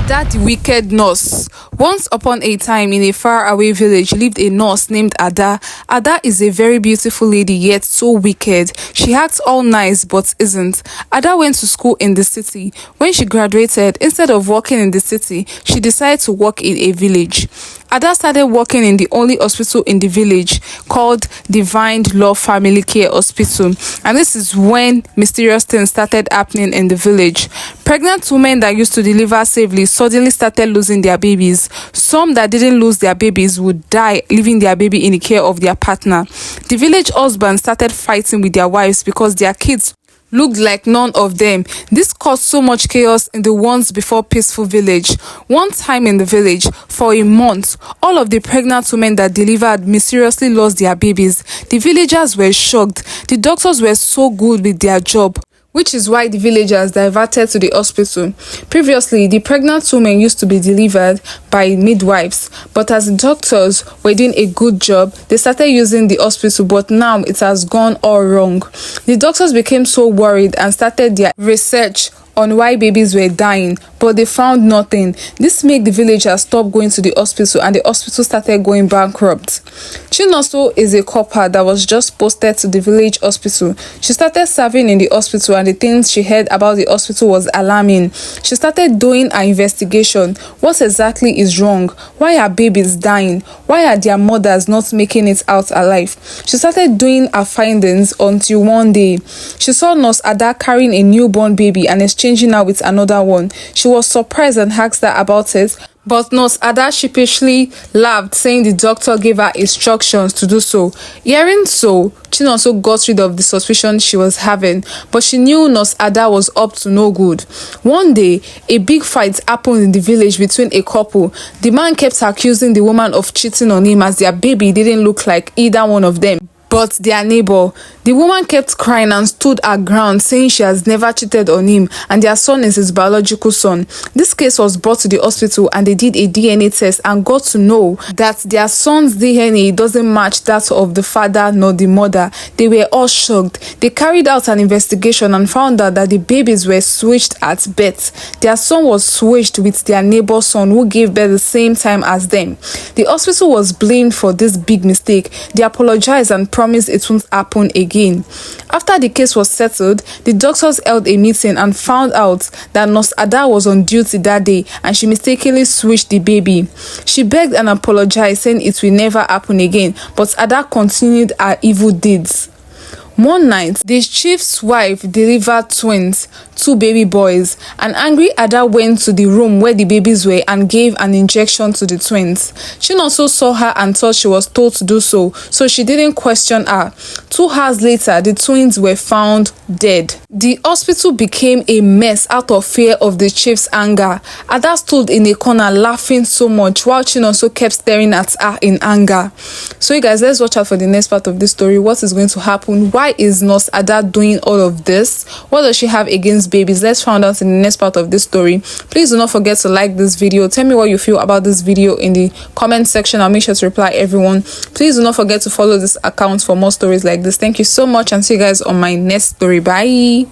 Ada the wicked nurse. Once upon a time in a faraway village lived a nurse named Ada. Ada is a very beautiful lady yet so wicked. She acts all nice but isn't. Ada went to school in the city. When she graduated, instead of working in the city, she decided to work in a village. Ada started working in the only hospital in the village called Divine Love Family Care Hospital, and this is when mysterious things started happening in the village. Pregnant women that used to deliver safely suddenly started losing their babies. Some that didn't lose their babies would die, leaving their baby in the care of their partner. The village husbands started fighting with their wives because their kids looked like none of them. This caused so much chaos in the once before peaceful village. One time in the village, for a month, all of the pregnant women that delivered mysteriously lost their babies. The villagers were shocked. The doctors were so good with their job, which is why the villagers diverted to the hospital. Previously, the pregnant women used to be delivered by midwives, but as the doctors were doing a good job, they started using the hospital, but now it has gone all wrong. The doctors became so worried and started their research on why babies were dying, but they found nothing. This made the villagers stop going to the hospital, and the hospital started going bankrupt. Chinoso is a copper that was just posted to the village hospital. She started serving in the hospital, and the things she heard about the hospital was alarming. She started doing an investigation. What exactly is wrong? Why are babies dying? Why are their mothers not making it out alive? She started doing her findings until one day she saw Nurse Ada carrying a newborn baby and exchanging her with another one. She was surprised and asked her about it, but Nurse Ada sheepishly laughed, saying the doctor gave her instructions to do so. Hearing so, Chinoso got rid of the suspicion she was having, but she knew Nurse Ada was up to no good. One day, a big fight happened in the village between a couple. The man kept accusing the woman of cheating on him as their baby didn't look like either one of them but their neighbor. The woman kept crying and stood her ground, saying she has never cheated on him and their son is his biological son. This case was brought to the hospital and they did a DNA test and got to know that their son's DNA doesn't match that of the father nor the mother. They were all shocked. They carried out an investigation and found out that the babies were switched at birth. Their son was switched with their neighbor's son who gave birth the same time as them. The hospital was blamed for this big mistake. They apologized and promised it won't happen again. After the case was settled, the doctors held a meeting and found out that Nurse Ada was on duty that day and she mistakenly switched the baby. She begged and apologized, saying it will never happen again, but Ada continued her evil deeds. One night, the chief's wife delivered twins, 2 baby boys. An angry Ada went to the room where the babies were and gave an injection to the twins. Chinoso saw her and thought she was told to do so, so she didn't question her. 2 hours later, the twins were found dead. The hospital became a mess out of fear of the chief's anger. Ada stood in a corner laughing so much while Chinoso kept staring at her in anger. So you guys, let's watch out for the next part of this story. What is going to happen? Why is Nurse Ada doing all of this? What does she have against babies? Let's find out in the next part of this story. Please do not forget to like this video. Tell me what you feel about this video in the comment section. I'll make sure to reply everyone. Please do not forget to follow this account for more stories like this. Thank you so much and see you guys on my next story. Bye.